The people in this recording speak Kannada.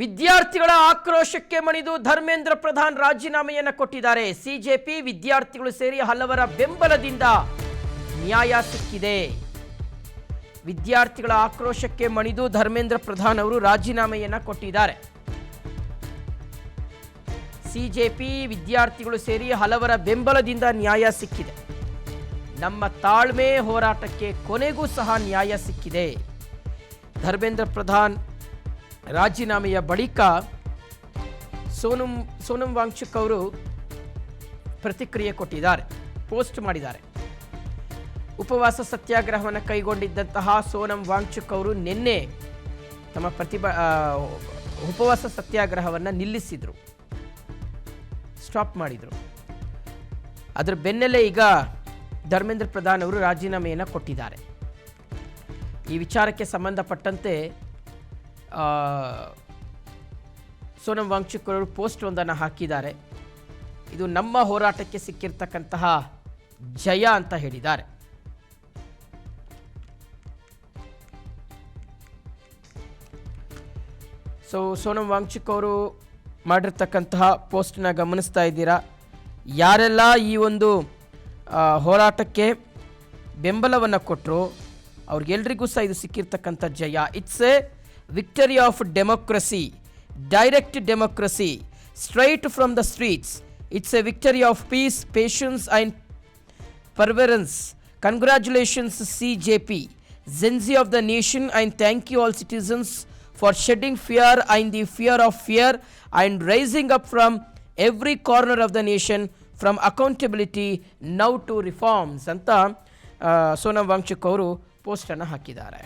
ವಿದ್ಯಾರ್ಥಿಗಳ ಆಕ್ರೋಶಕ್ಕೆ ಮಣಿದು ಧರ್ಮೇಂದ್ರ ಪ್ರಧಾನ್ ರಾಜೀನಾಮೆಯನ್ನು ಕೊಟ್ಟಿದ್ದಾರೆ. ಸಿಜೆಪಿ ವಿದ್ಯಾರ್ಥಿಗಳು ಸೇರಿ ಹಲವರ ಬೆಂಬಲದಿಂದ ನ್ಯಾಯ ಸಿಕ್ಕಿದೆ. ವಿದ್ಯಾರ್ಥಿಗಳ ಆಕ್ರೋಶಕ್ಕೆ ಮಣಿದು ಧರ್ಮೇಂದ್ರ ಪ್ರಧಾನ್ ಅವರು ರಾಜೀನಾಮೆಯನ್ನು ಕೊಟ್ಟಿದ್ದಾರೆ. ಸಿಜೆಪಿ ವಿದ್ಯಾರ್ಥಿಗಳು ಸೇರಿ ಹಲವರ ಬೆಂಬಲದಿಂದ ನ್ಯಾಯ ಸಿಕ್ಕಿದೆ. ನಮ್ಮ ತಾಳ್ಮೆ ಹೋರಾಟಕ್ಕೆ ಕೊನೆಗೂ ಸಹ ನ್ಯಾಯ ಸಿಕ್ಕಿದೆ. ಧರ್ಮೇಂದ್ರ ಪ್ರಧಾನ್ ರಾಜೀನಾಮೆಯ ಬಳಿಕ ಸೋನಂ ವಾಂಗ್ಚುಕ್ ಅವರು ಪ್ರತಿಕ್ರಿಯೆ ಕೊಟ್ಟಿದ್ದಾರೆ, ಪೋಸ್ಟ್ ಮಾಡಿದ್ದಾರೆ. ಉಪವಾಸ ಸತ್ಯಾಗ್ರಹವನ್ನು ಕೈಗೊಂಡಿದ್ದಂತಹ ಸೋನಂ ವಾಂಗ್ಚುಕ್ ಅವರು ನಿನ್ನೆ ತಮ್ಮ ಉಪವಾಸ ಸತ್ಯಾಗ್ರಹವನ್ನು ನಿಲ್ಲಿಸಿದರು, ಸ್ಟಾಪ್ ಮಾಡಿದರು. ಅದರ ಬೆನ್ನಲ್ಲೇ ಈಗ ಧರ್ಮೇಂದ್ರ ಪ್ರಧಾನ್ ಅವರು ರಾಜೀನಾಮೆಯನ್ನು ಕೊಟ್ಟಿದ್ದಾರೆ. ಈ ವಿಚಾರಕ್ಕೆ ಸಂಬಂಧಪಟ್ಟಂತೆ ಸೋನಂ ವಾಂಗ್ಚುಕ್ ಅವರು ಪೋಸ್ಟ್ ಒಂದನ್ನು ಹಾಕಿದ್ದಾರೆ. ಇದು ನಮ್ಮ ಹೋರಾಟಕ್ಕೆ ಸಿಕ್ಕಿರ್ತಕ್ಕಂತಹ ಜಯ ಅಂತ ಹೇಳಿದ್ದಾರೆ. ಸೋನಂ ವಾಂಗ್ಚುಕ್ ಅವರು ಮಾಡಿರ್ತಕ್ಕಂತಹ ಪೋಸ್ಟನ್ನ ಗಮನಿಸ್ತಾ ಇದ್ದೀರಾ. ಯಾರೆಲ್ಲ ಈ ಒಂದು ಹೋರಾಟಕ್ಕೆ ಬೆಂಬಲವನ್ನು ಕೊಟ್ಟರು ಅವ್ರಿಗೆಲ್ರಿಗೂ ಸಹ ಇದು ಸಿಕ್ಕಿರ್ತಕ್ಕಂಥ ಜಯ. It's a victory of democracy, direct democracy, straight from the streets. It's a victory of peace, patience and perseverance. Congratulations CJP, Zenzi of the nation, and thank you all citizens for shedding fear and the fear of fear and rising up from every corner of the nation from accountability now to reforms ಅಂತ ಸೋನಂ ವಾಂಗ್ಚುಕ್ ಅವರು ಪೋಸ್ಟನ್ನು ಹಾಕಿದ್ದಾರೆ.